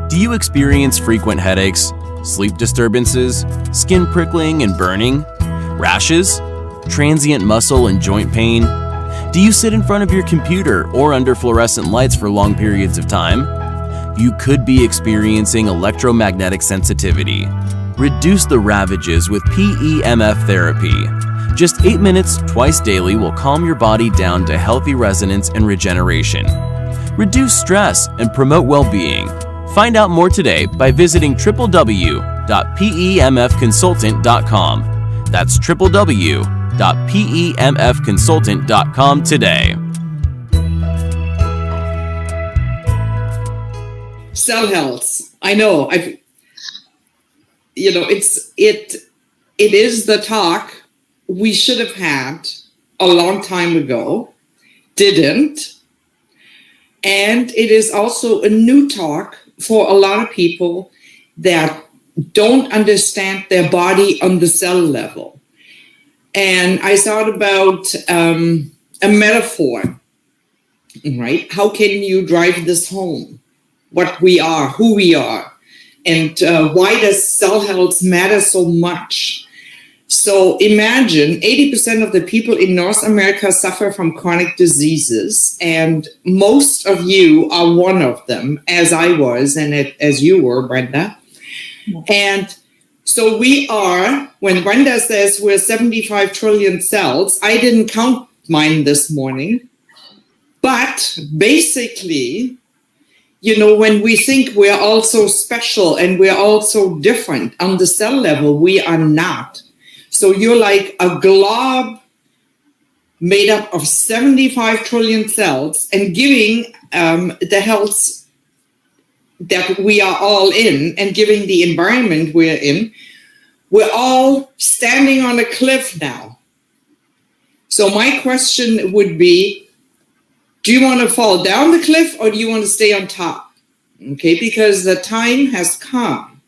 Do you experience frequent headaches, sleep disturbances, skin prickling and burning, rashes, transient muscle and joint pain? Do you sit in front of your computer or under fluorescent lights for long periods of time? You could be experiencing electromagnetic sensitivity. Reduce the ravages with PEMF therapy. Just 8 minutes twice daily will calm your body down to healthy resonance and regeneration. Reduce stress and promote well-being. Find out more today by visiting www.pemfconsultant.com. That's www.pemfconsultant.com today. Cell health. I know. It is the talk we should have had a long time ago, didn't. And it is also a new talk for a lot of people that don't understand their body on the cell level. And I thought about a metaphor, right? How can you drive this home? What we are, who we are, and why does cell health matter so much? So imagine 80% of the people in North America suffer from chronic diseases, and most of you are one of them, as I was, and as you were, Brenda. And so we are, when Brenda says we're 75 trillion cells, I didn't count mine this morning, but basically, when we think we're all so special and we're all so different on the cell level, we are not. So you're like a glob made up of 75 trillion cells, and giving the health that we are all in and giving the environment we're in, we're all standing on a cliff now. So my question would be, do you want to fall down the cliff or do you want to stay on top? Okay, because the time has come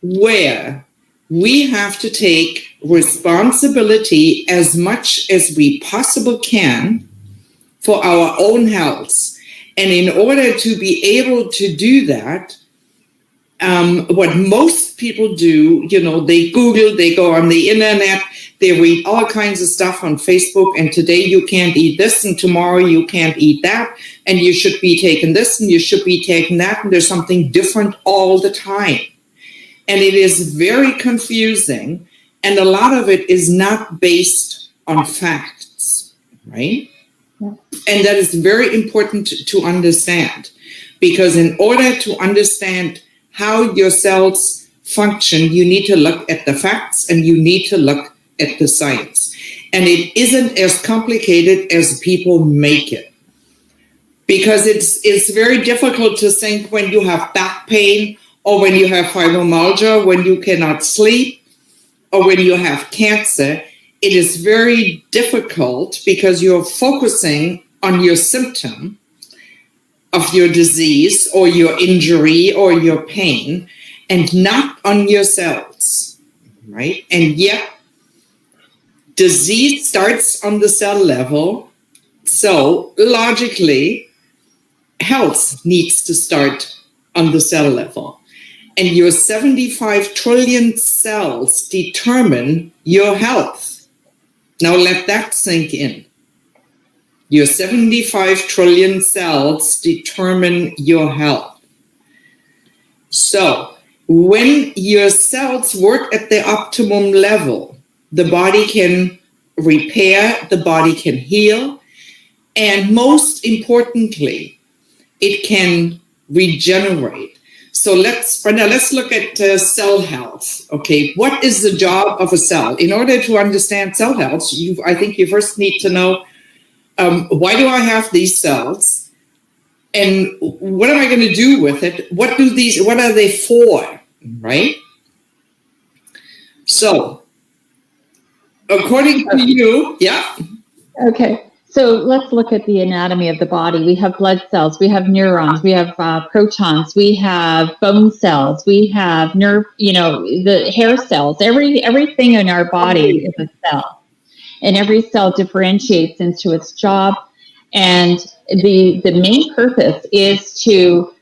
where we have to take responsibility as much as we possibly can for our own health. And in order to be able to do that, what most people do, they Google, they go on the internet, they read all kinds of stuff on Facebook, and today you can't eat this, and tomorrow you can't eat that, and you should be taking this, and you should be taking that, and there's something different all the time. And it is very confusing, and a lot of it is not based on facts, right? Yeah. And that is very important to understand, because in order to understand how your cells function, you need to look at the facts and you need to look at the science. And it isn't as complicated as people make it, because it's very difficult to think when you have back pain, or when you have fibromyalgia, when you cannot sleep, or when you have cancer. It is very difficult because you're focusing on your symptom of your disease or your injury or your pain, and not on your cells, right? And yet, disease starts on the cell level, so logically, health needs to start on the cell level. And your 75 trillion cells determine your health. Now let that sink in. Your 75 trillion cells determine your health. So when your cells work at the optimum level, the body can repair, the body can heal, and most importantly, it can regenerate. So Brenda, let's look at cell health. Okay, what is the job of a cell? In order to understand cell health, I think you first need to know, why do I have these cells? And what am I going to do with it? What are they for, right? So, according to you, yeah. Okay. So let's look at the anatomy of the body. We have blood cells, we have neurons, we have protons, we have bone cells, we have nerve, the hair cells. Everything in our body is a cell, and every cell differentiates into its job. And the main purpose is to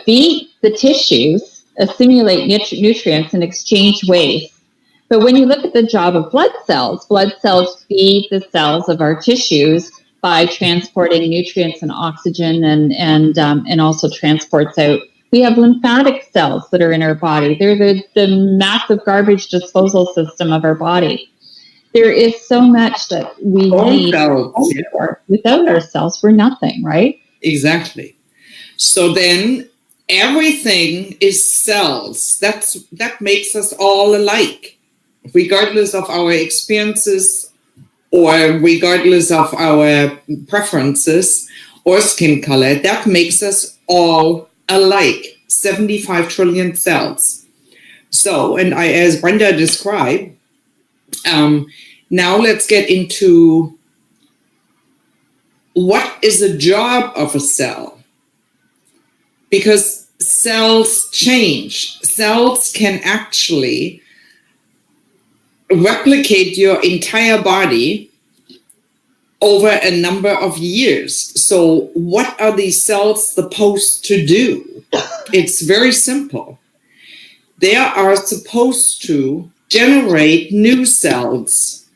be the tissues assimilate nutrients and exchange waste. But when you look at the job of blood cells feed the cells of our tissues by transporting nutrients and oxygen and also transports out. We have lymphatic cells that are in our body. They're the massive garbage disposal system of our body. There is so much that we need. Without our cells, we're nothing, right? Exactly. So then everything is cells. That makes us all alike, regardless of our experiences or regardless of our preferences or skin color. That makes us all alike. 75 trillion cells. So, and as Brenda described, now let's get into what is the job of a cell? Because cells change. Cells can actually replicate your entire body over a number of years. So what are these cells supposed to do? It's very simple. They are supposed to generate new cells,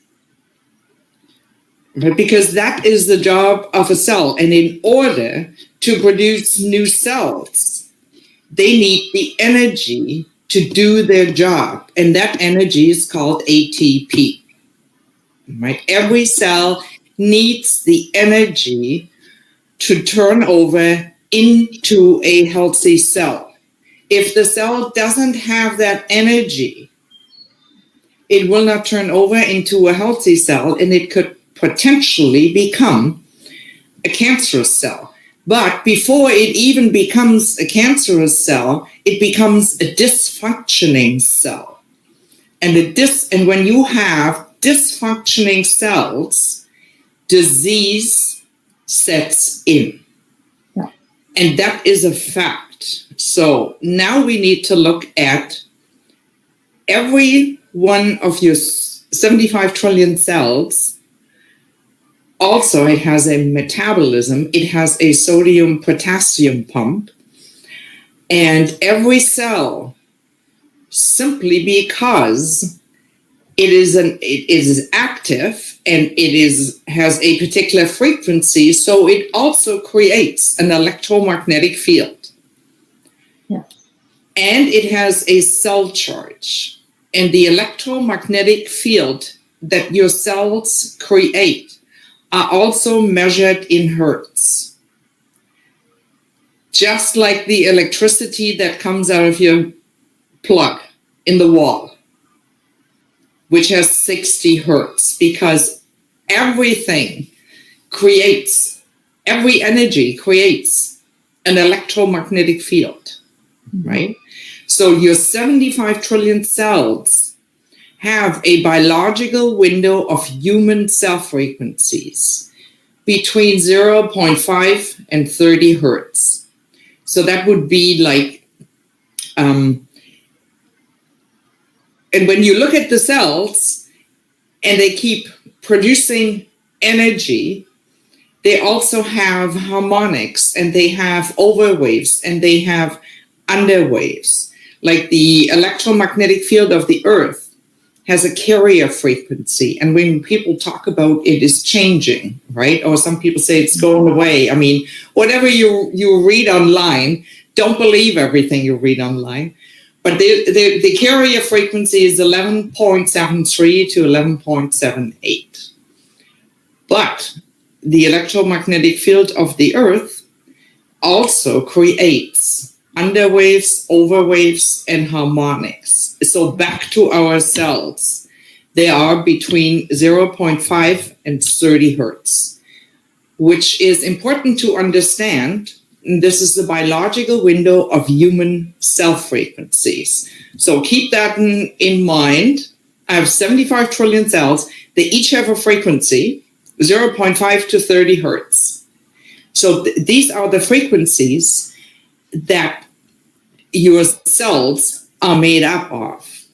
right? Because that is the job of a cell. And in order to produce new cells, they need the energy to do their job. And that energy is called ATP, right? Every cell needs the energy to turn over into a healthy cell. If the cell doesn't have that energy, it will not turn over into a healthy cell, and it could potentially become a cancerous cell. But before it even becomes a cancerous cell, it becomes a dysfunctioning cell. And when you have dysfunctioning cells, disease sets in. Yeah. And that is a fact. So now we need to look at every one of your 75 trillion cells. Also, it has a metabolism. It has a sodium-potassium pump. And every cell, simply because it is active and has a particular frequency, so it also creates an electromagnetic field. Yes. And it has a cell charge. And the electromagnetic field that your cells create are also measured in hertz. Just like the electricity that comes out of your plug in the wall, which has 60 hertz, because every energy creates an electromagnetic field, right? So your 75 trillion cells have a biological window of human cell frequencies between 0.5 and 30 hertz. So that would be like, and when you look at the cells and they keep producing energy, they also have harmonics, and they have overwaves, and they have underwaves. Like the electromagnetic field of the Earth has a carrier frequency. And when people talk about it is changing, right? Or some people say it's going away. I mean, whatever you read online, don't believe everything you read online. But the carrier frequency is 11.73 to 11.78. But the electromagnetic field of the Earth also creates underwaves, overwaves, and harmonics. So back to our cells. They are between 0.5 and 30 hertz, which is important to understand. This is the biological window of human cell frequencies. So keep that in mind. I have 75 trillion cells. They each have a frequency, 0.5 to 30 hertz. So these are the frequencies that your cells are made up of.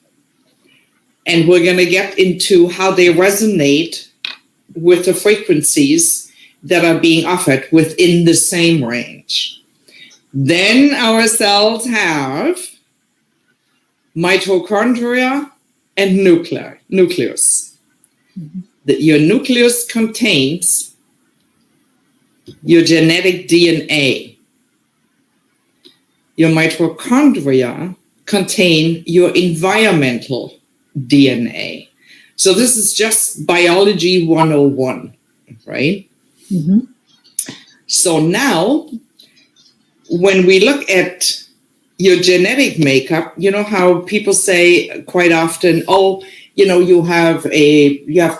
And we're going to get into how they resonate with the frequencies that are being offered within the same range. Then our cells have mitochondria and nucleus. Your nucleus contains your genetic DNA. Your mitochondria contain your environmental DNA. So this is just biology 101, right? Mm-hmm. So now, when we look at your genetic makeup, you know how people say quite often, oh, you know, you have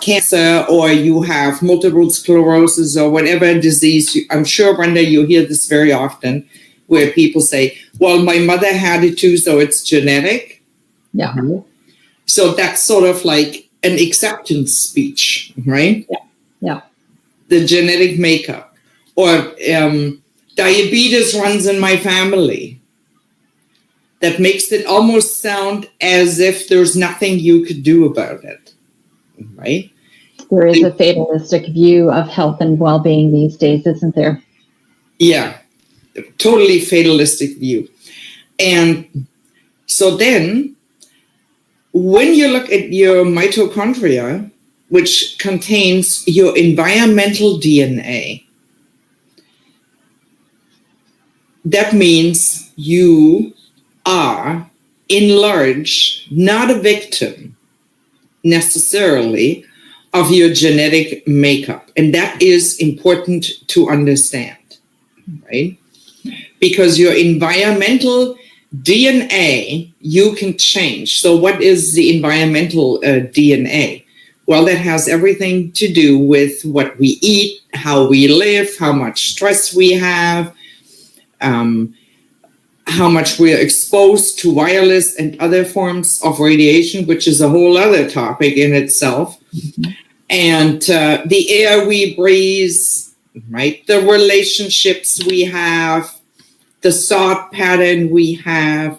cancer, or you have multiple sclerosis, or whatever disease. I'm sure, Brenda, you hear this very often, where people say, well, my mother had it too, so it's genetic. Yeah. So that's sort of like an acceptance speech, right? Yeah. Yeah. The genetic makeup. Or diabetes runs in my family. That makes it almost sound as if there's nothing you could do about it, right? There is a fatalistic view of health and well-being these days, isn't there? Yeah, totally fatalistic view. And so then, when you look at your mitochondria, which contains your environmental DNA, that means you are, in large, not a victim necessarily of your genetic makeup. And that is important to understand, right? Because your environmental DNA, you can change. So what is the environmental DNA? Well, that has everything to do with what we eat, how we live, how much stress we have, how much we're exposed to wireless and other forms of radiation, which is a whole other topic in itself. Mm-hmm. And the air we breathe, right? The relationships we have, the thought pattern we have,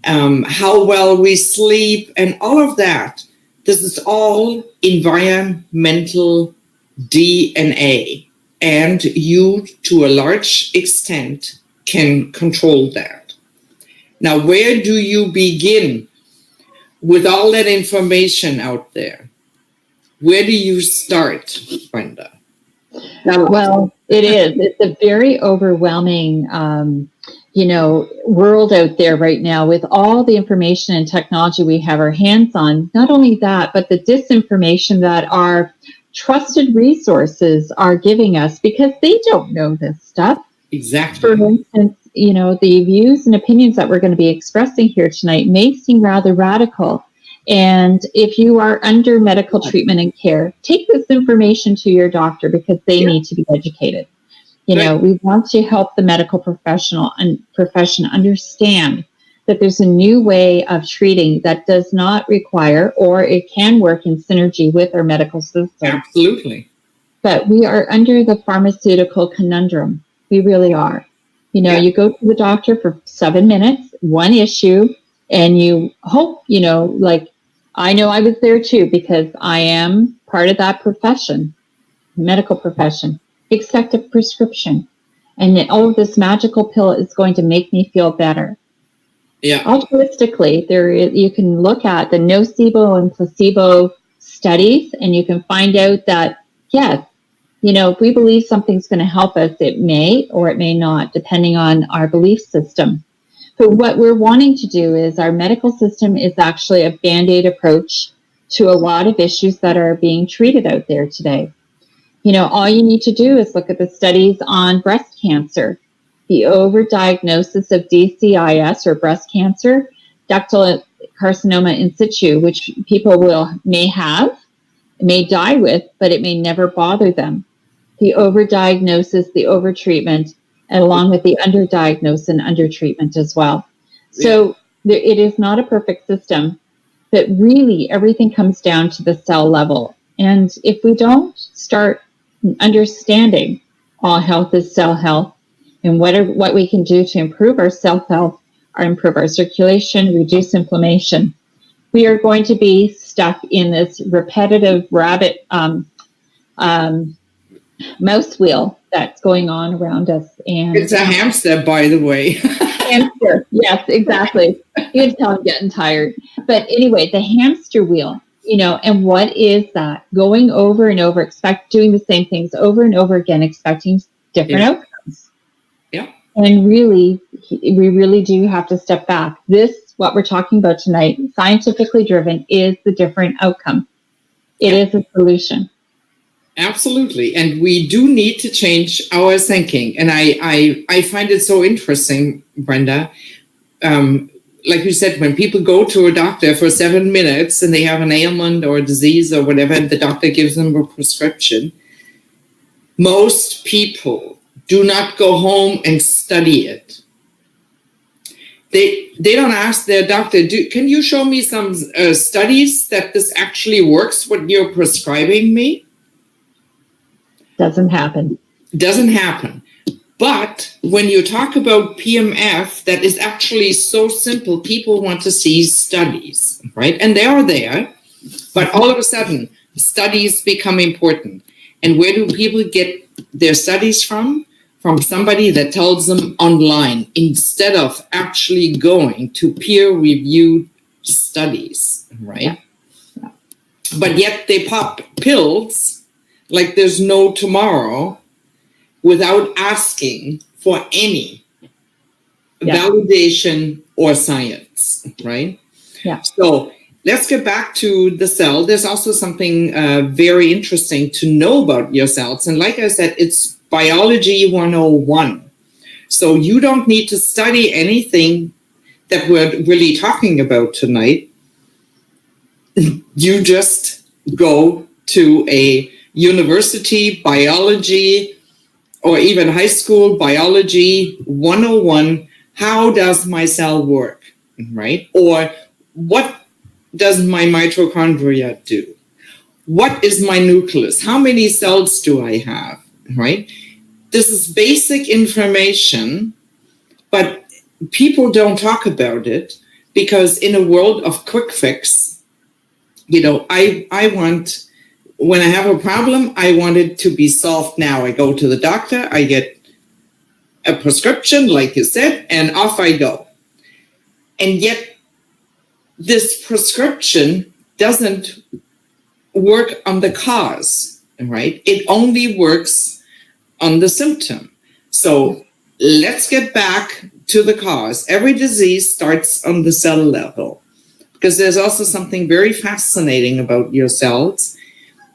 how well we sleep, and all of that. This is all environmental DNA. And you, to a large extent, can control that. Now, where do you begin with all that information out there? Where do you start, Brenda? Well, it is. It's a very overwhelming, world out there right now with all the information and technology we have our hands on. Not only that, but the disinformation that our trusted resources are giving us, because they don't know this stuff. Exactly. For instance, the views and opinions that we're going to be expressing here tonight may seem rather radical. And if you are under medical treatment and care, take this information to your doctor, because they need to be educated. We want to help the medical profession understand that there's a new way of treating that does not require, or it can work in synergy with our medical system. Absolutely. But we are under the pharmaceutical conundrum. We really are. You go to the doctor for 7 minutes, one issue, and you hope, I know I was there too, because I am part of that profession, medical profession. Expect a prescription, and this magical pill is going to make me feel better. Yeah. Altruistically, you can look at the nocebo and placebo studies, and you can find out that, yes, if we believe something's going to help us, it may or it may not, depending on our belief system. But what we're wanting to do is, our medical system is actually a Band-Aid approach to a lot of issues that are being treated out there today. All you need to do is look at the studies on breast cancer, the overdiagnosis of DCIS, or breast cancer, ductal carcinoma in situ, which people may have, may die with, but it may never bother them. The overdiagnosis, the overtreatment, and along with the underdiagnosis and undertreatment as well. So it is not a perfect system, but really everything comes down to the cell level. And if we don't start understanding all health is cell health, and what we can do to improve our cell health, or improve our circulation, reduce inflammation, we are going to be stuck in this repetitive rabbit mouse wheel that's going on around us. And it's a hamster, by the way. hamster. Yes, exactly. You can tell I'm getting tired. But anyway, the hamster wheel, and what is that? Going over and over, doing the same things over and over again, expecting different outcomes. Yeah. And really, we really do have to step back. What we're talking about tonight, scientifically driven, is the different outcome. It is a solution. Absolutely. And we do need to change our thinking. And I find it so interesting, Brenda. Like you said, when people go to a doctor for 7 minutes and they have an ailment or a disease or whatever, and the doctor gives them a prescription, most people do not go home and study it. They don't ask their doctor, can you show me some studies that this actually works, what you're prescribing me? Doesn't happen. Doesn't happen. But when you talk about PEMF, that is actually so simple, people want to see studies, right? And they are there, but all of a sudden, studies become important. And where do people get their studies from? From somebody that tells them online, instead of actually going to peer-reviewed studies, right? Yeah. But yet they pop pills like there's no tomorrow without asking for any validation or science, right? Yeah. So let's get back to the cell. There's also something very interesting to know about your cells. And like I said, it's Biology 101. So you don't need to study anything that we're really talking about tonight. You just go to a university biology or even high school biology 101. How does my cell work, right? Or what does my mitochondria do? What is my nucleus? How many cells do I have, right? This is basic information, but people don't talk about it because in a world of quick fix, I want, when I have a problem, I want it to be solved now. I go to the doctor, I get a prescription, like you said, and off I go. And yet this prescription doesn't work on the cause, right? It only works on the symptom. So let's get back to the cause. Every disease starts on the cell level, because there's also something very fascinating about your cells.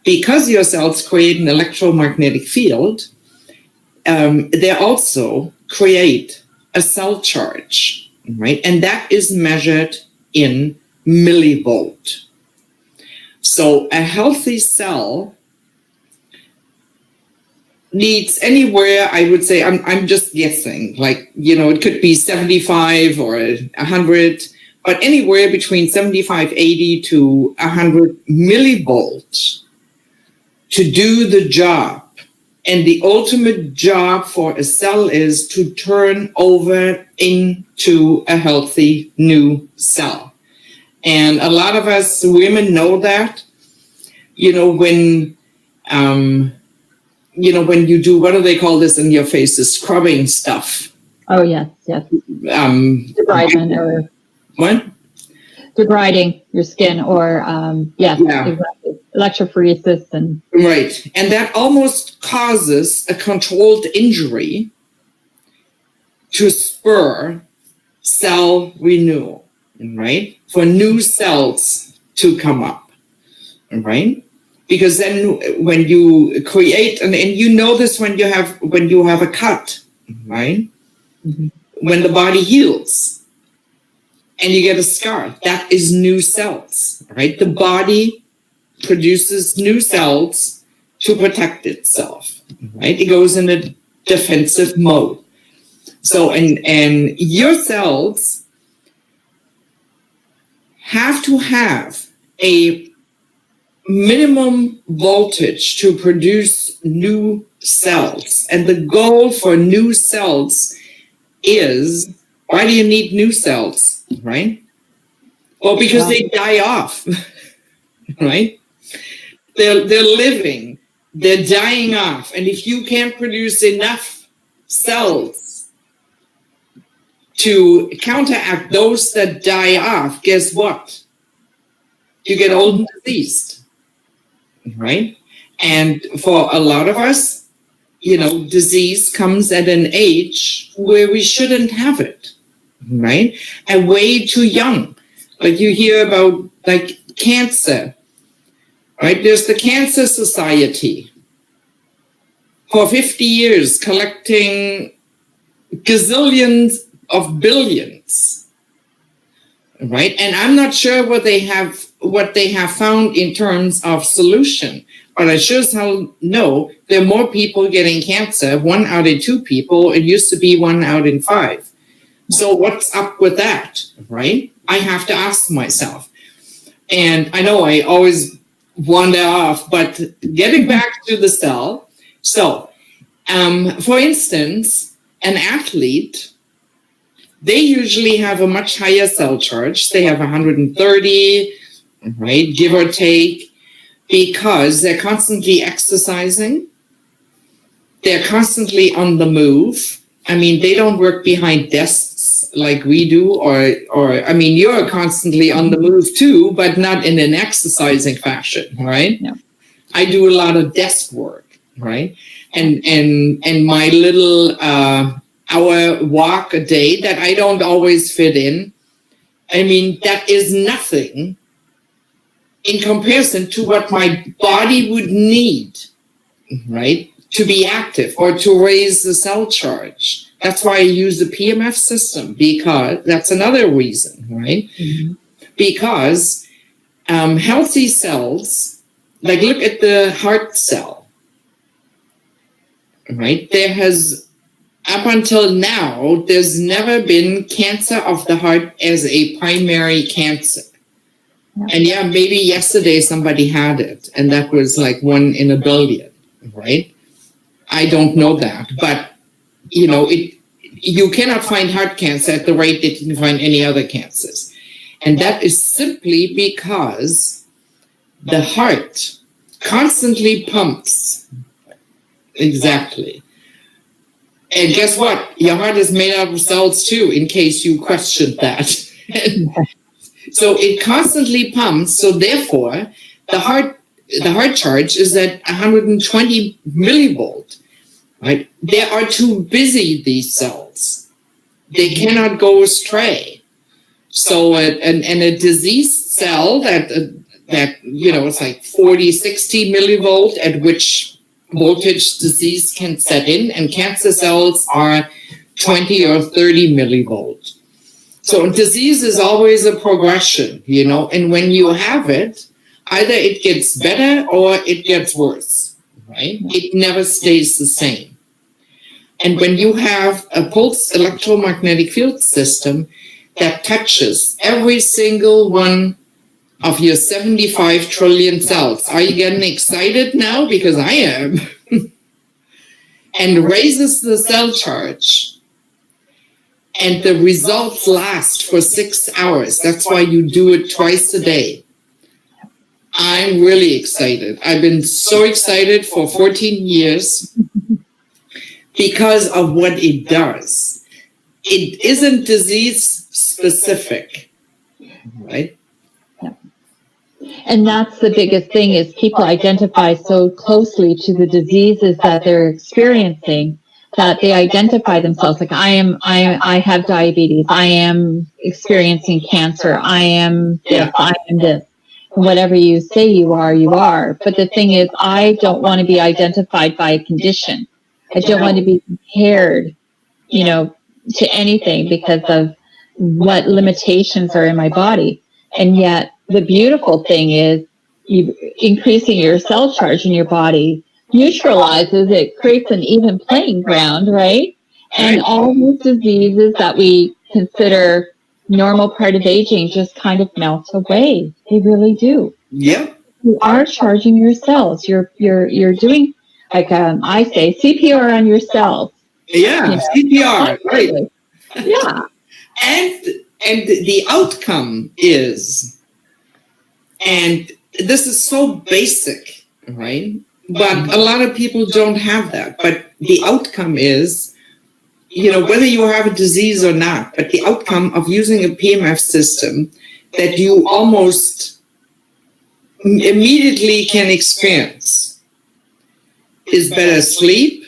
Because your cells create an electromagnetic field, they also create a cell charge, right? And that is measured in millivolt. So a healthy cell needs anywhere, I would say, I'm just guessing, like, it could be 75 or 100, but anywhere between 75, 80 to 100 millivolts to do the job. And the ultimate job for a cell is to turn over into a healthy new cell. And a lot of us women know that, when you do, what do they call this in your face, the scrubbing stuff? Oh, yes. Debridement or what? Debriding your skin or, exactly. Electrophoresis and right. And that almost causes a controlled injury to spur cell renewal, right? For new cells to come up, right? Because then when you create, and you know this when you have a cut, right? Mm-hmm. When the body heals and you get a scar, that is new cells, right? The body produces new cells to protect itself, right? It goes in a defensive mode. So, and your cells have to have a minimum voltage to produce new cells. And the goal for new cells is, why do you need new cells, right? Well, because they die off, right? They're living. they're dying off. And if you can't produce enough cells to counteract those that die off, guess what? You get old and diseased, right? And for a lot of us, disease comes at an age where we shouldn't have it, right? And way too young. Like you hear about like cancer, right? There's the Cancer Society for 50 years collecting gazillions of billions, right? And I'm not sure what they have found in terms of solution, but I sure as hell know there are more people getting cancer. 1 out of 2 people. It used to be 1 out of 5. So what's up with that, right? I have to ask myself. And I know I always wander off, but getting back to the cell. So, for instance, an athlete, they usually have a much higher cell charge. They have 130, right, give or take, because they're constantly exercising. They're constantly on the move. I mean, they don't work behind desks like we do, or you're constantly on the move too, but not in an exercising fashion, right? No. I do a lot of desk work, right? And my little hour walk a day that I don't always fit in, I mean, that is nothing in comparison to what my body would need, right, to be active or to raise the cell charge. That's why I use the PEMF system, because that's another reason, right? Mm-hmm. Because healthy cells, like look at the heart cell, right? There has, up until now, there's never been cancer of the heart as a primary cancer. And yeah, maybe yesterday somebody had it, and that was like 1 in a billion, right? I don't know that, but you cannot find heart cancer at the rate that you can find any other cancers. And that is simply because the heart constantly pumps. Exactly. And guess what? Your heart is made out of cells too, in case you questioned that. So it constantly pumps. So therefore, the heart charge is at 120 millivolt. Right? They are too busy, these cells. They cannot go astray. So a diseased cell that it's like 40, 60 millivolt, at which voltage disease can set in, and cancer cells are 20 or 30 millivolt. So disease is always a progression, and when you have it, either it gets better or it gets worse, right? It never stays the same. And when you have a pulsed electromagnetic field system that touches every single one of your 75 trillion cells, are you getting excited now? Because I am. And raises the cell charge. And the results last for 6 hours. That's why you do it twice a day. I'm really excited. I've been so excited for 14 years because of what it does. It isn't disease specific, right? Yeah. And that's the biggest thing, is people identify so closely to the diseases that they're experiencing that they identify themselves like, I have diabetes, I am experiencing cancer, I am this, I am this. Whatever you say you are. But the thing is, I don't want to be identified by a condition. I don't want to be compared, to anything because of what limitations are in my body. And yet the beautiful thing is increasing your cell charge in your body neutralizes it, creates an even playing ground, right? And all these diseases that we consider normal part of aging just kind of melt away. They really do. Yeah. You are charging your cells. You're doing, like I say, CPR on your cells. Yeah, CPR, right. Yeah. And the outcome is, and this is so basic, right? But a lot of people don't have that. But the outcome is, whether you have a disease or not, but the outcome of using a PEMF system that you almost immediately can experience is better sleep,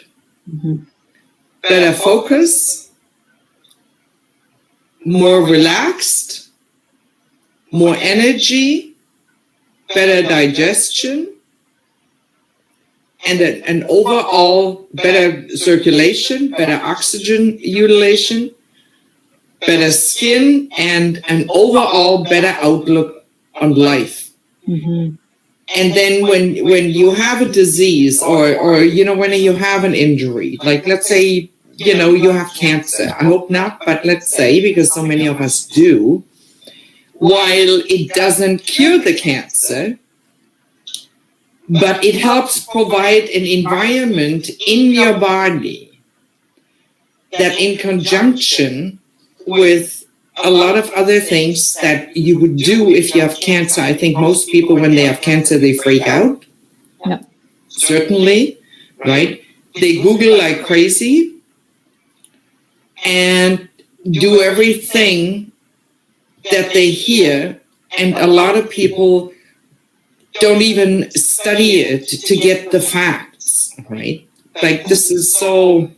better focus, more relaxed, more energy, better digestion, and an overall better circulation, better oxygen utilization, better skin, and an overall better outlook on life. Mm-hmm. And then when you have a disease or when you have an injury, like let's say, you have cancer. I hope not, but let's say, because so many of us do, while it doesn't cure the cancer, but it helps provide an environment in your body that, in conjunction with a lot of other things that you would do if you have cancer. I think most people, when they have cancer, they freak out. Yeah. Certainly, right? They Google like crazy and do everything that they hear. And a lot of people don't even study it to get the facts, right? Like, this is so,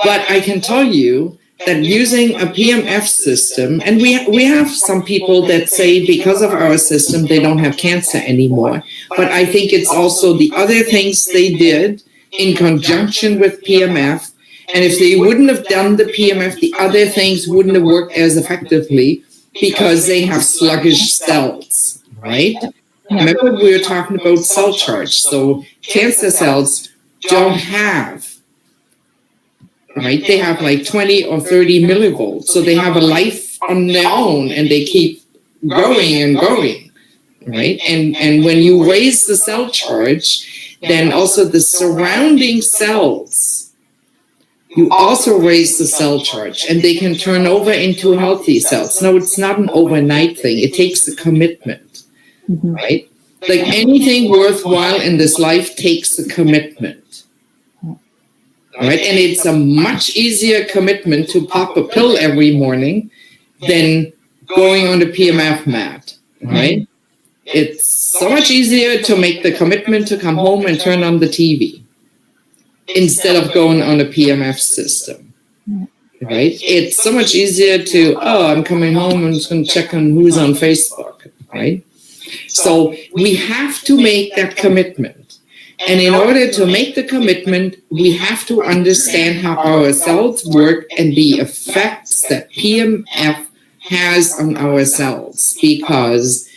but I can tell you that using a PEMF system, and we have some people that say because of our system, they don't have cancer anymore. But I think it's also the other things they did in conjunction with PEMF. And if they wouldn't have done the PEMF, the other things wouldn't have worked as effectively because they have sluggish cells, right? Remember, we were talking about cell charge. So cancer cells don't have, right? They have like 20 or 30 millivolts. So they have a life on their own and they keep growing and growing, right? And when you raise the cell charge, then also the surrounding cells, you also raise the cell charge and they can turn over into healthy cells. No, it's not an overnight thing. It takes a commitment. Right? Like anything worthwhile in this life takes a commitment. Right? And it's a much easier commitment to pop a pill every morning than going on the PEMF mat. Right? It's so much easier to make the commitment to come home and turn on the TV instead of going on a PEMF system. Right? It's so much easier to, I'm coming home and just going to check on who's on Facebook. Right? So we have to make that commitment. And in order to make the commitment, we have to understand how our cells work and the effects that PEMF has on our cells. Because,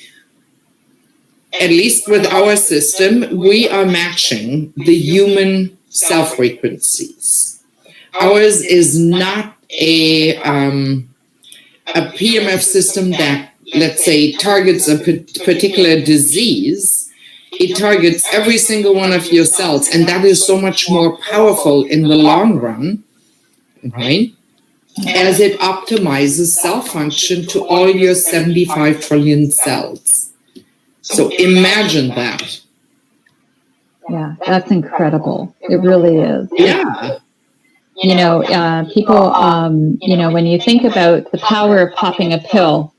at least with our system, we are matching the human cell frequencies. Ours is not a PEMF system that, let's say, targets a particular disease. It targets every single one of your cells, and that is so much more powerful in the long run, right? As it optimizes cell function to all your 75 trillion cells. So imagine that. Yeah, that's incredible. It really is. Yeah. People, when you think about the power of popping a pill,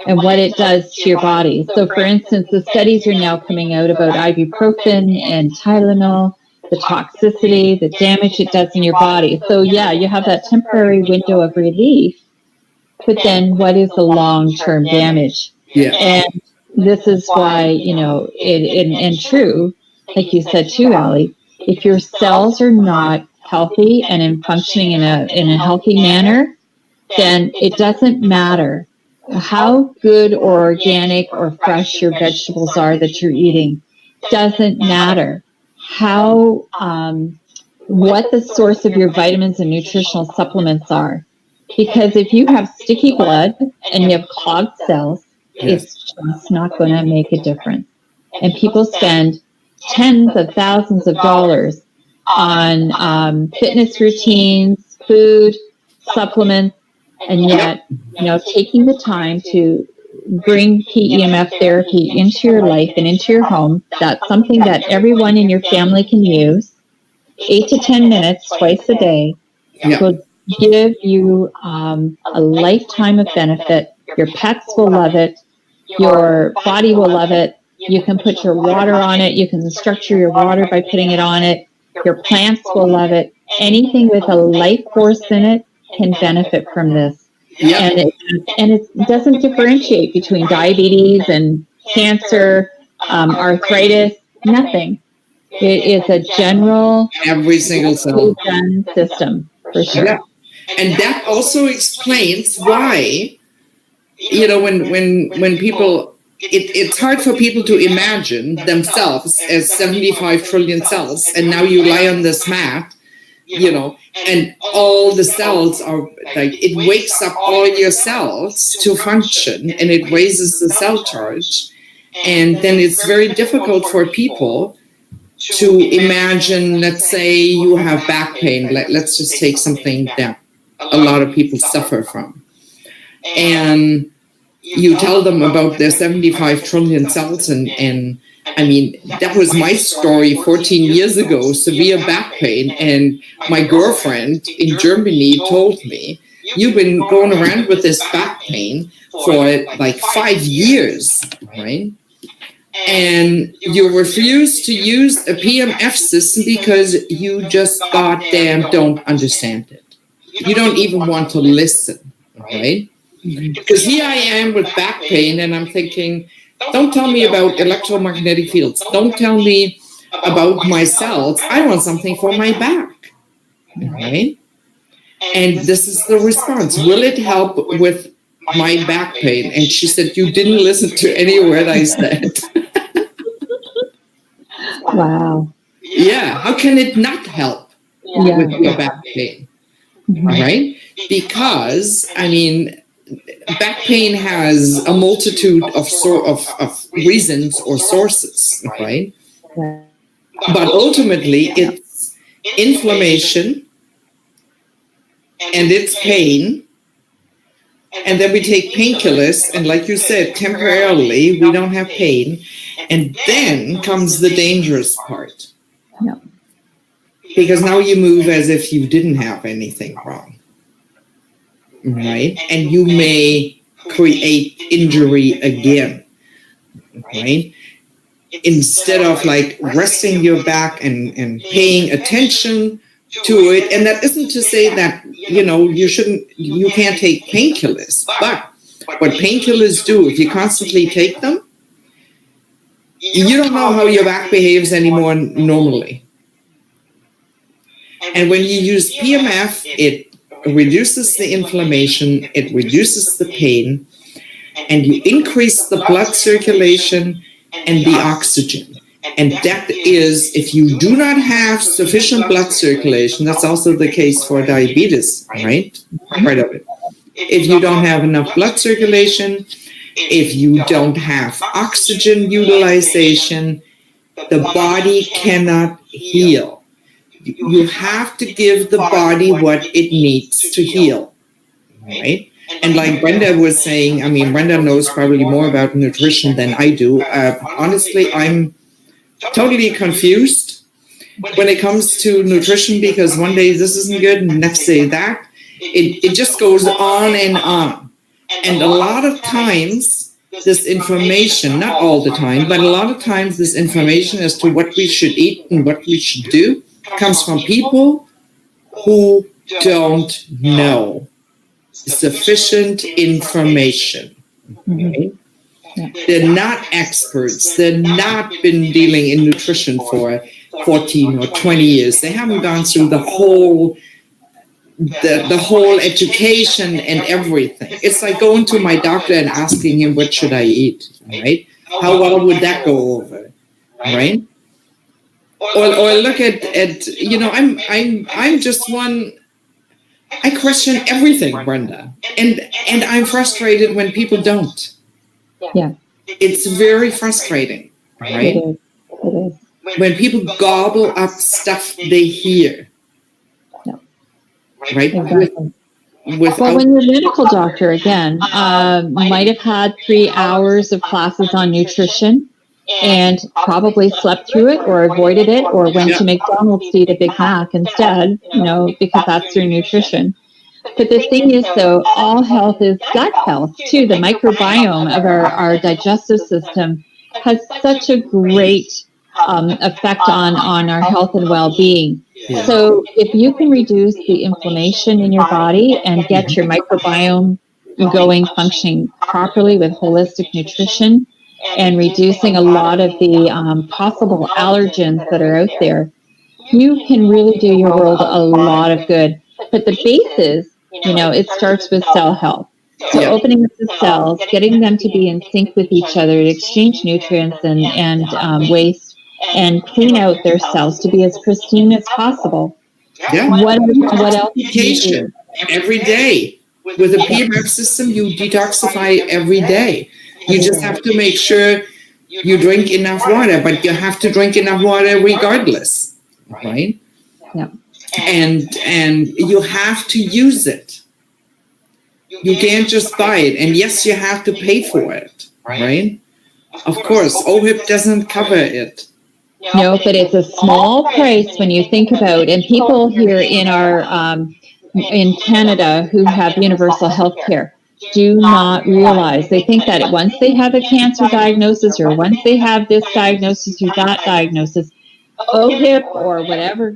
and what it does to your body. So, for instance, the studies are now coming out about ibuprofen and Tylenol, the toxicity, the damage it does in your body. So, yeah, you have that temporary window of relief, but then what is the long-term damage? Yeah. And this is why, and true, like you said too, Allie, if your cells are not healthy and in functioning in a healthy manner, then it doesn't matter how good or organic or fresh your vegetables are that you're eating. Doesn't matter how what the source of your vitamins and nutritional supplements are, because if you have sticky blood and you have clogged cells, it's just not going to make a difference. And people spend tens of thousands of dollars on fitness routines, food, supplements, and yet, taking the time to bring PEMF therapy into your life and into your home. That's something that everyone in your family can use. 8 to 10 minutes twice a day will give you a lifetime of benefit. Your pets will love it. Your body will love it. You can put your water on it. You can structure your water by putting it on it. Your plants will love it. Anything with a life force in it can benefit from this. And it doesn't differentiate between diabetes and cancer, arthritis, nothing. It is a general, every single cell system, for sure. Yeah. And that also explains why, you know, when people, it's hard for people to imagine themselves as 75 trillion cells, and now you lie on this mat, you know, and all the cells are like, it wakes up all your cells to function, and it raises the cell charge. And then it's very difficult for people to imagine, let's say you have back pain. Let's just take something that a lot of people suffer from. And you tell them about their 75 trillion cells, and I mean, that was my story 14 years ago, severe back pain. And my girlfriend in Germany told me, you've been going around with this back pain for like 5 years, right? And you refuse to use a PEMF system because you just goddamn don't understand it. You don't even want to listen, right? Because here I am with back pain, and I'm thinking, don't tell me about electromagnetic fields. Don't tell me about my cells. I want something for my back, right? And this is the response. Will it help with my back pain? And she said, you didn't listen to any word I said. Wow. Yeah. How can it not help with your back pain? Right? Because, I mean, back pain has a multitude of reasons or sources, right? But ultimately, it's inflammation and it's pain. And then we take painkillers, and like you said, temporarily we don't have pain. And then comes the dangerous part. Because now you move as if you didn't have anything wrong. Right? And you may create injury again. Right? Instead of like resting your back and paying attention to it. And that isn't to say that, you know, you can't take painkillers. But what painkillers do, if you constantly take them, you don't know how your back behaves anymore normally. And when you use PEMF, it reduces the inflammation, it reduces the pain, and you increase the blood circulation and the oxygen. And that is, if you do not have sufficient blood circulation, that's also the case for diabetes, right? Part of it. If you don't have enough blood circulation, if you don't have oxygen utilization, the body cannot heal. You have to give the body what it needs to heal, right? And like Brenda was saying, I mean, Brenda knows probably more about nutrition than I do. Honestly, I'm totally confused when it comes to nutrition, because one day this isn't good and the next day that. It just goes on and on. And a lot of times this information, not all the time, but a lot of times this information as to what we should eat and what we should do comes from people who don't know sufficient information. Okay? They're not experts. They're not been dealing in nutrition for 14 or 20 years. They haven't gone through the whole education and everything. It's like going to my doctor and asking him, what should I eat, right? How well would that go over, right? Or look at you know, I'm just one. I question everything, Brenda, and I'm frustrated when people don't. Yeah, it's very frustrating, right? It is. When people gobble up stuff they hear, No. right? Exactly. without. When your medical doctor, again, might have had 3 hours of classes on nutrition and probably slept through it or avoided it or went to McDonald's to eat a Big Mac instead, because that's your nutrition. But the thing is, though, all health is gut health, too. The microbiome of our digestive system has such a great effect on our health and well-being. Yeah. So if you can reduce the inflammation in your body and get your microbiome going, functioning properly with holistic nutrition and reducing a lot of the possible allergens that are out there, you can really do your world a lot of good. But the base is, it starts with cell health. So opening up the cells, getting them to be in sync with each other, to exchange nutrients and waste, and clean out their cells to be as pristine as possible. Yeah. What else? Detoxification every day. With a PEMF system, you detoxify every day. You just have to make sure you drink enough water, but you have to drink enough water regardless, right? Yeah. And you have to use it. You can't just buy it. And yes, you have to pay for it, right? Of course, OHIP doesn't cover it. No, but it's a small price when you think about, and people here in our in Canada who have universal health care do not realize. They think that once they have a cancer diagnosis or once they have this diagnosis or that diagnosis, OHIP or whatever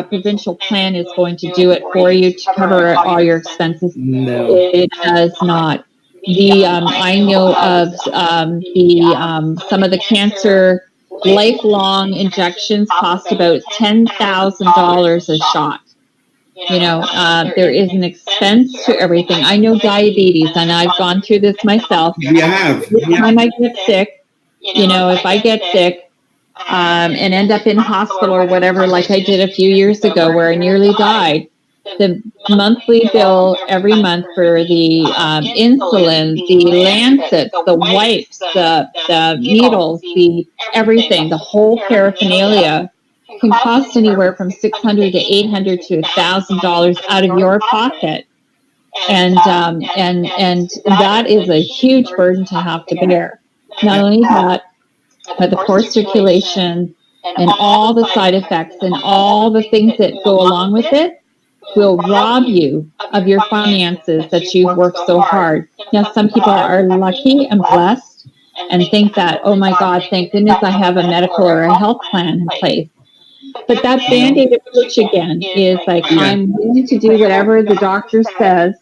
provincial plan is going to do it for you to cover all your expenses. No, it does not. I know of some of the cancer lifelong injections cost about $10,000 a shot. There is an expense to everything. I know diabetes, and I've gone through this myself. Every time I get sick, if I get sick and end up in hospital or whatever, like I did a few years ago where I nearly died, the monthly bill every month for the insulin, the lancets, the wipes, the needles, the everything, the whole paraphernalia can cost anywhere from $600 to $800 to $1,000 out of your pocket, and that is a huge burden to have to bear. Not only that, but the poor circulation and all the side effects and all the things that go along with it will rob you of your finances that you've worked so hard. Now, some people are lucky and blessed and think that, oh my God, thank goodness I have a medical or a health plan in place. But that Band-Aid approach again is like, I'm willing to do whatever the doctor says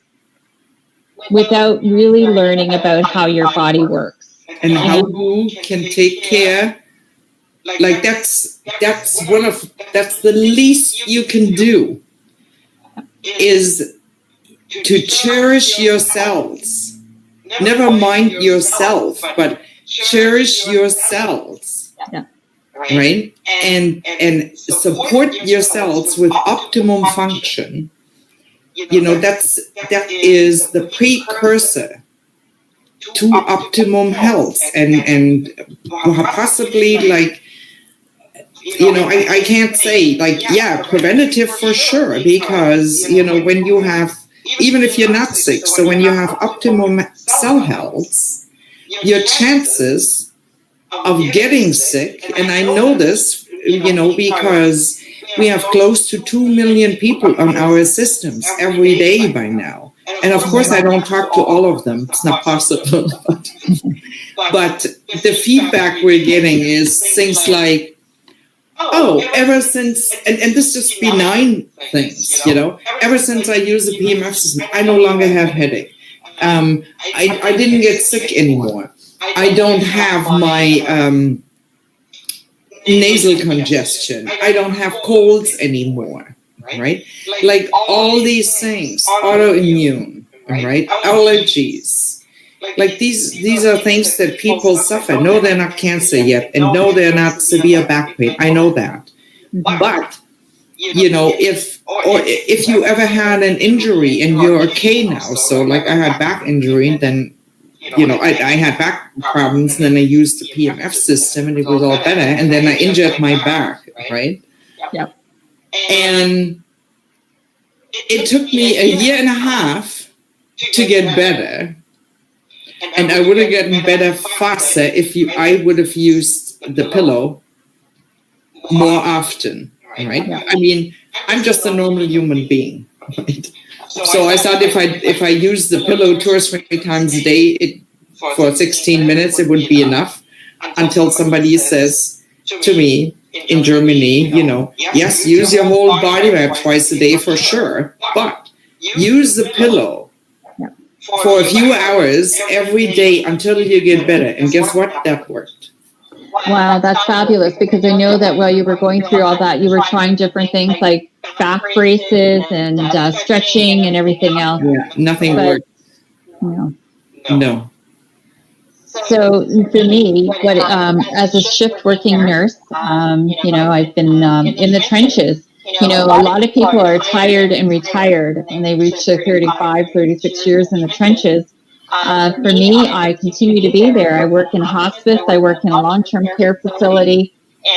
without really learning about how your body works. And how you can take care. Like that's the least you can do is to cherish your cells. Never mind yourself, but cherish your cells. Yeah. Right? And support your cells with optimum function. That is the precursor to optimum health and possibly I can't say preventative for sure, because when you have, even if you're not sick, so when you have optimum cell health, your chances of getting sick, and I know this, because we have close to 2 million people on our systems every day by now. And of course, I don't talk to all of them. It's not possible. But the feedback we're getting is things like, ever since, and this is just benign things, ever since I use the PEMF system, I no longer have headache. I didn't get sick anymore. I don't have my nasal congestion. I don't have colds anymore, right? Like all these things, autoimmune, right? Allergies. Like these are things that people suffer. No, they're not cancer yet, and no, they're not severe back pain. I know that. But if you ever had an injury and you're okay now, so like I had back injury, then I had back problems, and then I used the PEMF system, and it was all better, and then I injured my back, right? Yep. And it took me a year and a half to get better. And I would have gotten better faster if I would have used the pillow more often, right? Yeah. I mean, I'm just a normal human being, right? So I thought if I use the pillow 2 or 3 times a day, for 16 minutes, it would be enough, until somebody says to me in Germany, yes, use your whole body weight twice a day for sure, but use the pillow for a few hours every day until you get better. And guess what? That worked. Wow, that's fabulous, because I know that while you were going through all that, you were trying different things like back braces and stretching and everything else. Yeah, nothing worked. No. So for me, as a shift working nurse, I've been in the trenches. A lot of people are tired and retired, and they reach their 35, 36 years in the trenches. For me, I continue to be there. I work in hospice. I work in a long-term care facility,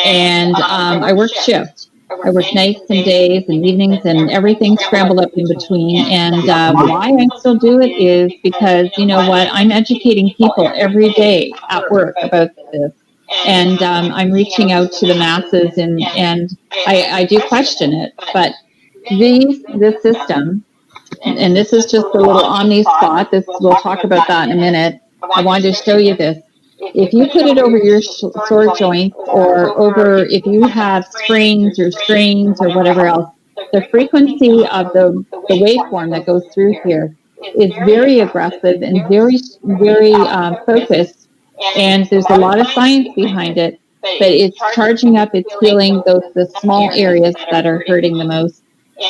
and I work shift. I work nights and days and evenings and everything scrambled up in between. And why I still do it is because, I'm educating people every day at work about this. And I'm reaching out to the masses, and I do question it. But this system, and this is just a little Omni spot. We'll talk about that in a minute. I wanted to show you this. If you put it over your sore joints, or if you have sprains or strains or whatever else, the frequency of the waveform that goes through here is very aggressive and very, very focused. And there's a lot of science behind it, but it's charging up, it's healing the small areas that are hurting the most.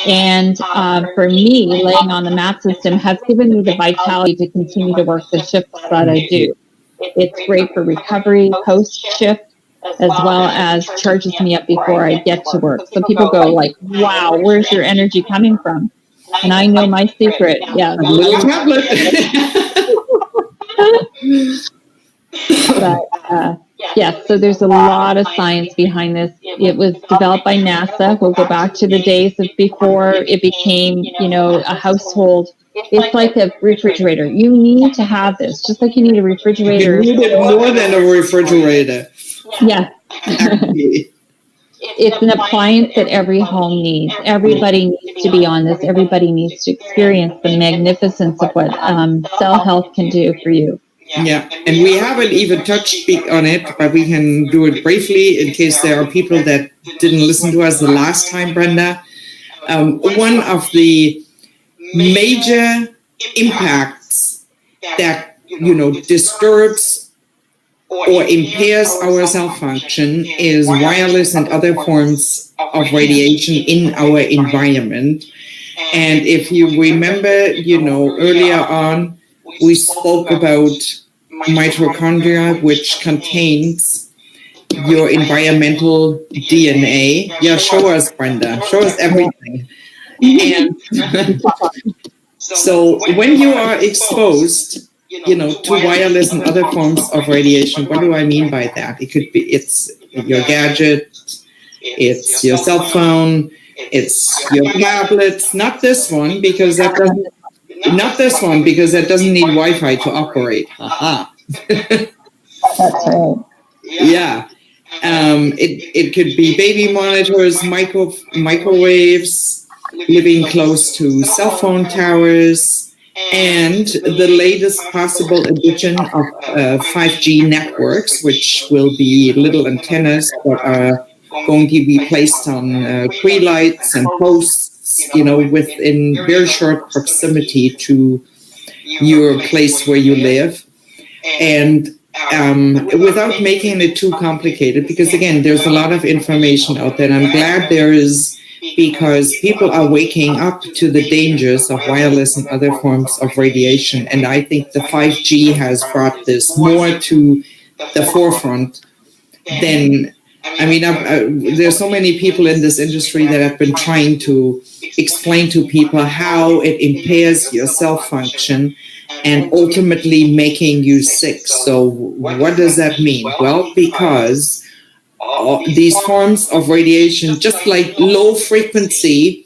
And for me, laying on the mat system has given me the vitality to continue to work the shifts that I do. It's great for recovery, post-shift, as well as charges me up before I get to work. So people go like, wow, where's your energy coming from? And I know my secret. Yeah. Little tablet. But yes, so there's a lot of science behind this. It was developed by NASA. We'll go back to the days of before it became, a household. It's like a refrigerator. You need to have this, just like you need a refrigerator. You need it more than a refrigerator. Yeah. It's an appliance that every home needs. Everybody needs to be on this. Everybody needs to experience the magnificence of what cell health can do for you. Yeah, and we haven't even touched on it, but we can do it briefly in case there are people that didn't listen to us the last time, Brenda. One of the major impacts that, disturbs or impairs our cell function is wireless and other forms of radiation in our environment. And if you remember, earlier on, we spoke about mitochondria, which contains your environmental DNA. Yeah, show us, Brenda. Show us everything. And so when you are exposed, to wireless and other forms of radiation, what do I mean by that? It's your gadget, it's your cell phone, it's your tablets, not this one, because that doesn't need Wi-Fi to operate. Haha. That's right. Yeah. It could be baby monitors, microwaves, living close to cell phone towers, and the latest possible addition of 5G networks, which will be little antennas that are going to be placed on tree lights and posts, within very short proximity to your place where you live. And without making it too complicated, because again, there's a lot of information out there, and I'm glad there is, because people are waking up to the dangers of wireless and other forms of radiation. And I think the 5G has brought this more to the forefront than, there's so many people in this industry that have been trying to explain to people how it impairs your cell function and ultimately making you sick. So what does that mean? Well, because these forms of radiation, just like low frequency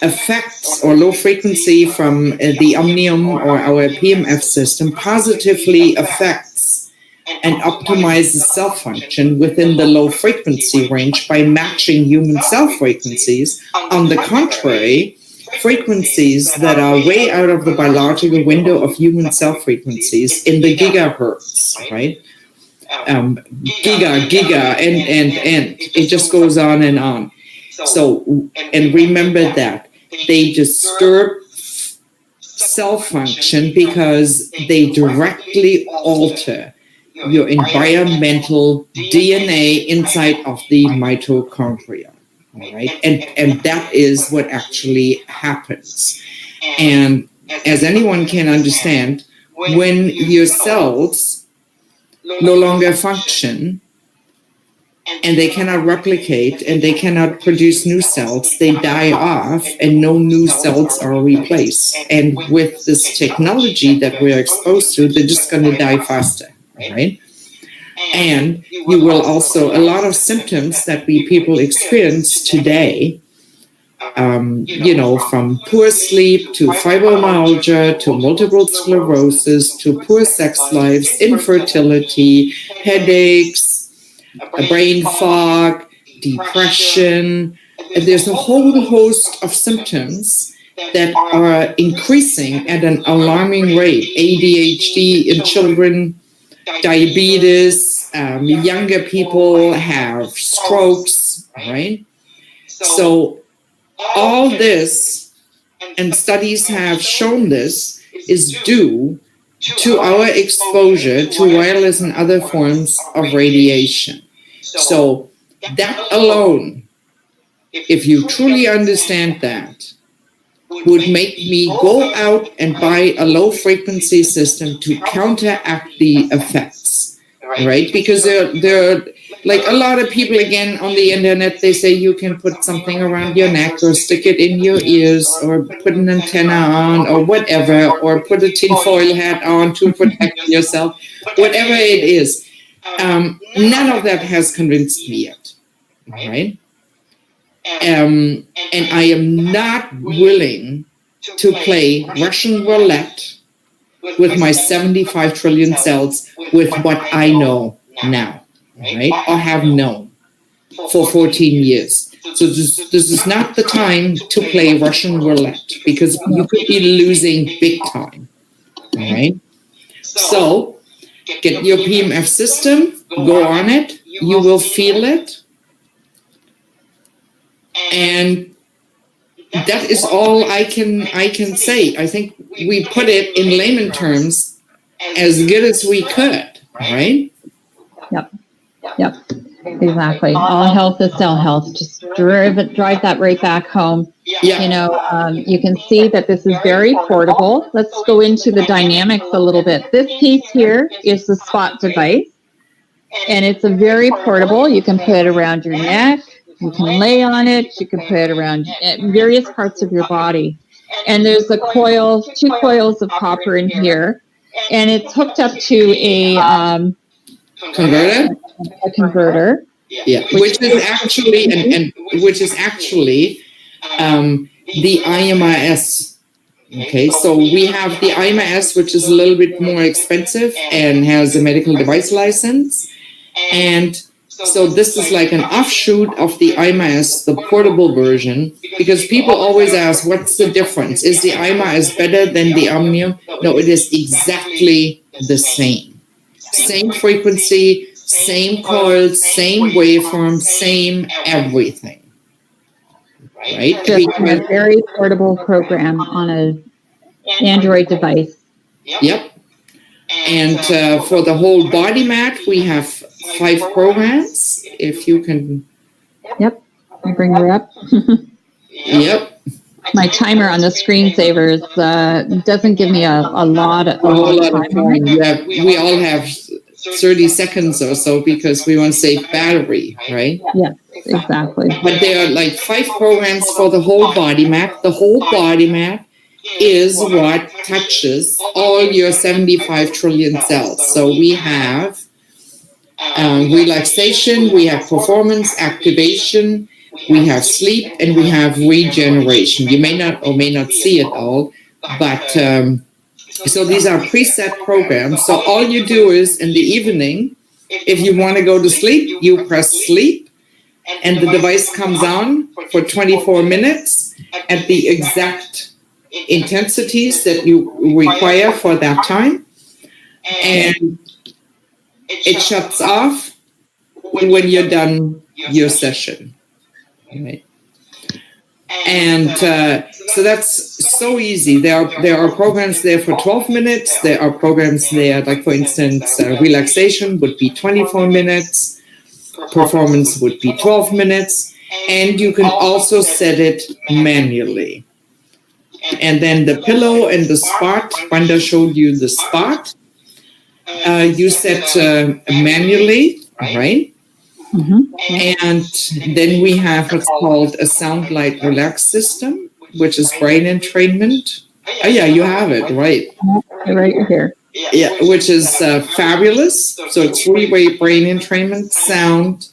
effects or low frequency from the omnium or our PEMF system positively affects and optimizes cell function within the low frequency range by matching human cell frequencies. On the contrary, frequencies that are way out of the biological window of human cell frequencies in the gigahertz, right? Giga, and it just goes on and on. So, and remember that they disturb cell function because they directly alter your environmental DNA inside of the mitochondria. All right, and that is what actually happens. And as anyone can understand, when your cells no longer function and they cannot replicate and they cannot produce new cells, they die off and no new cells are replaced. And with this technology that we're exposed to, they're just going to die faster, right? And you will also, a lot of symptoms that we people experience today, from poor sleep to fibromyalgia to multiple sclerosis to poor sex lives, infertility, headaches, brain fog, depression. There's a whole host of symptoms that are increasing at an alarming rate. ADHD in children, diabetes, younger people have strokes, right? So all this, and studies have shown this, is due to our exposure to wireless and other forms of radiation. So that alone, if you truly understand that, would make me go out and buy a low frequency system to counteract the effects, right? Because there are like a lot of people, again, on the internet, they say you can put something around your neck or stick it in your ears or put an antenna on or whatever, or put a tinfoil hat on to protect yourself, whatever it is. None of that has convinced me yet, right? And I am not willing to play Russian roulette with my 75 trillion cells with what I know now, right? Or have known for 14 years. So this is not the time to play Russian roulette because you could be losing big time, right? So get your PEMF system, go on it, you will feel it. And that is all I can say. I think we put it in layman terms as good as we could, right? Yep, exactly. All health is cell health. Just drive that right back home. Yeah. You can see that this is very portable. Let's go into the dynamics a little bit. This piece here is the spot device, and it's a very portable. You can put it around your neck. You can lay on it. You can put it around various parts of your body. And there's two coils of copper in here, and it's hooked up to a converter. A converter. Yeah, which is actually the IMRS. Okay, so we have the IMRS, which is a little bit more expensive and has a medical device license, and so this is like an offshoot of the IMRS, the portable version, because people always ask, what's the difference? Is the IMRS better than the Omnium? No, it is exactly the same. Same frequency, same coils, same waveform, same everything. Right? Just a very portable program on an Android device. Yep. And for the whole body mat, we have 5 programs. If you can. Yep. I bring her up. Yep. My timer on the screensavers doesn't give me a lot of time. Yeah, we all have 30 seconds or so because we want to save battery, right? Yes, exactly. But there are like 5 programs for the whole body mat. The whole body mat is what touches all your 75 trillion cells. So we have relaxation, we have performance, activation, we have sleep, and we have regeneration. You may not or may not see it all, but so these are preset programs. So all you do is in the evening, if you want to go to sleep, you press sleep, and the device comes on for 24 minutes at the exact intensities that you require for that time, and it shuts off when you're done your session. Right. And so that's so easy. There are programs there for 12 minutes. There are programs there, like for instance, relaxation would be 24 minutes. Performance would be 12 minutes. And you can also set it manually. And then the pillow and the spot, Brenda showed you the spot. You set manually, right? Mm-hmm. And then we have what's called a sound light relax system, which is brain entrainment. Oh yeah, you have it, right? Right here. Yeah, which is fabulous. So it's three-way brain entrainment, sound,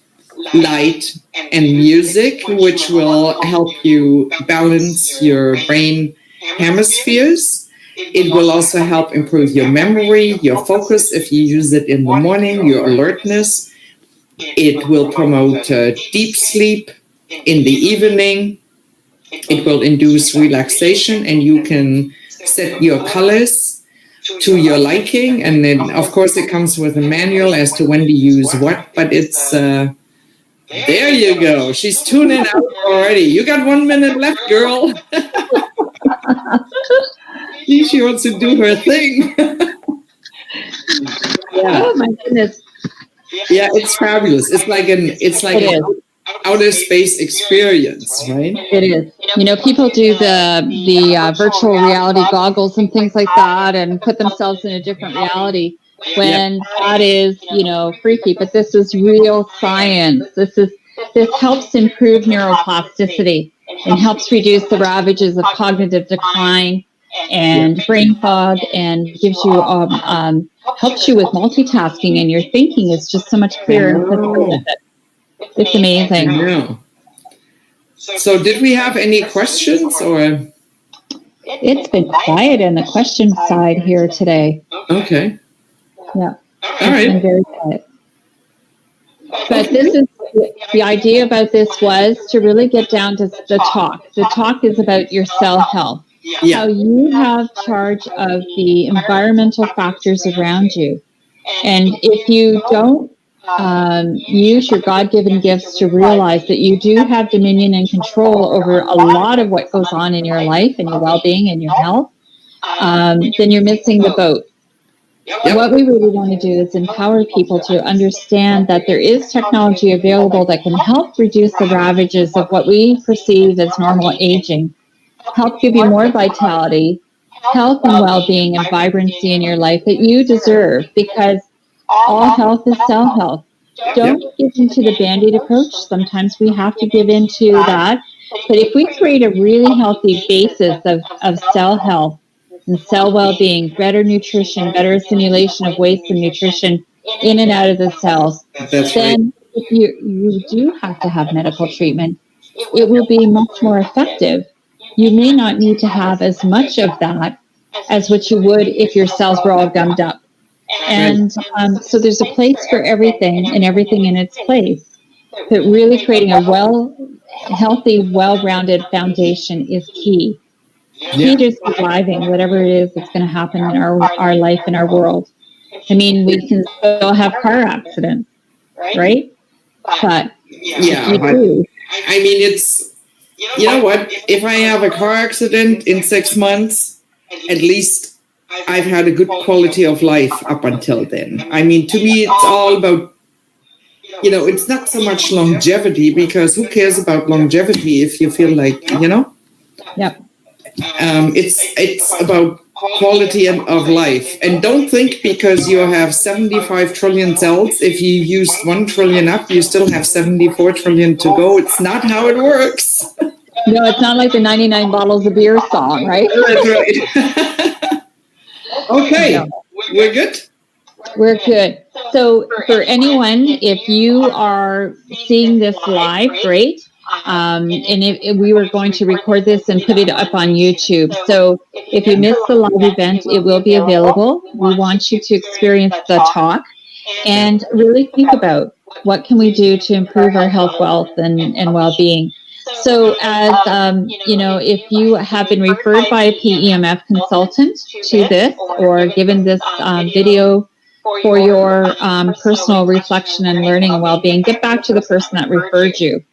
light, and music, which will help you balance your brain hemispheres. It will also help improve your memory, your focus if you use it in the morning, your alertness. It will promote deep sleep in the evening. It will induce relaxation, and you can set your colors to your liking. And then, of course, it comes with a manual as to when to use what. But it's, there you go. She's tuning out already. You got 1 minute left, girl. She wants to do her thing. Yeah. Oh, my goodness. Yeah, it's fabulous. It's like an outer space experience, right? It is. You know, people do the virtual reality goggles and things like that, and put themselves in a different reality when that is, you know, freaky. But this is real science. This helps improve neuroplasticity and helps reduce the ravages of cognitive decline and brain fog, and gives you helps you with multitasking, and your thinking is just so much clearer and clearer with it. It's amazing. Yeah. So did we have any questions, or? It's been quiet on the question side here today. Okay. Yeah. All right. Been very quiet. But this is the idea about this was to really get down to the talk. The talk is about your cell health. Yeah. How you have charge of the environmental factors around you. And if you don't use your God-given gifts to realize that you do have dominion and control over a lot of what goes on in your life and your well-being and your health, then you're missing the boat. Yep. What we really want to do is empower people to understand that there is technology available that can help reduce the ravages of what we perceive as normal aging, help give you more vitality, health and well-being and vibrancy in your life that you deserve, because all health is cell health. Don't give into the Band-Aid approach. Sometimes we have to give into that. But if we create a really healthy basis of cell health and cell well-being, better nutrition, better assimilation of waste and nutrition in and out of the cells, then if you do have to have medical treatment, it will be much more effective. You may not need to have as much of that as what you would if your cells were all gummed up. And so there's a place for everything and everything in its place. But really creating a healthy, well-rounded foundation is key. Key to surviving whatever it is that's going to happen in our life and our world. I mean, we can still have car accidents, right? But I mean, it's, you know what? If I have a car accident in 6 months, at least I've had a good quality of life up until then. I mean, to me, it's all about, you know, it's not so much longevity, because who cares about longevity if you feel like, you know? Yep. It's about quality of life. And don't think because you have 75 trillion cells, if you used 1 trillion up, you still have 74 trillion to go. It's not how it works. No, it's not like the 99 bottles of beer song, right? That's right. Okay, we're good? We're good. So for anyone, if you are seeing this live, great. We were going to record this and put it up on YouTube. So if you missed the live event, it will be available. We want you to experience the talk and really think about what can we do to improve our health, wealth, and well-being. So as, if you have been referred by a PEMF consultant to this or given this video for your personal reflection and learning and well-being, get back to the person that referred you.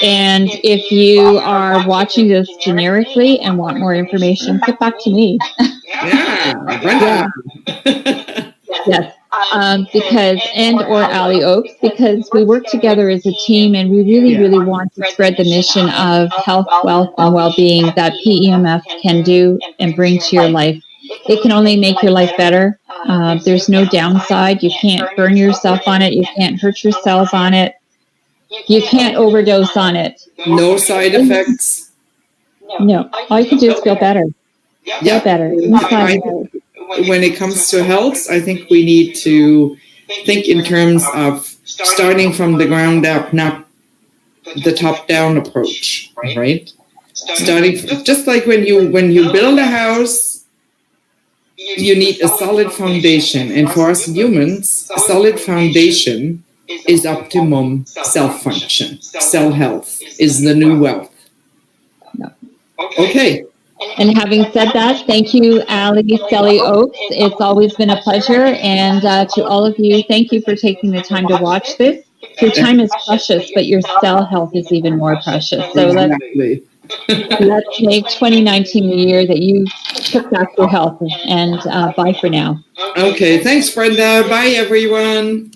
And if you are watching this generically and want more information, get back to me. Yeah, Brenda. Yes. Or Allie Oaks, because we work together as a team and we really want to spread the mission of health, wealth, and well-being that PEMF can do and bring to your life. It can only make your life better. There's no downside. You can't burn yourself on it. You can't hurt your cells on it. You can't overdose on it. No side effects. No. All you can do is feel better. Feel better. When it comes to health, I think we need to think in terms of starting from the ground up, not the top down approach, right? Starting just like when you build a house, you need a solid foundation, and for us humans, a solid foundation is optimum cell function. Cell health is the new wealth. Okay. And having said that, thank you, Allie Oaks. It's always been a pleasure. And to all of you, thank you for taking the time to watch this. Your time is precious, but your cell health is even more precious. So let's make 2019 the year that you took back your health. And bye for now. Okay. Thanks, Brenda. Bye, everyone.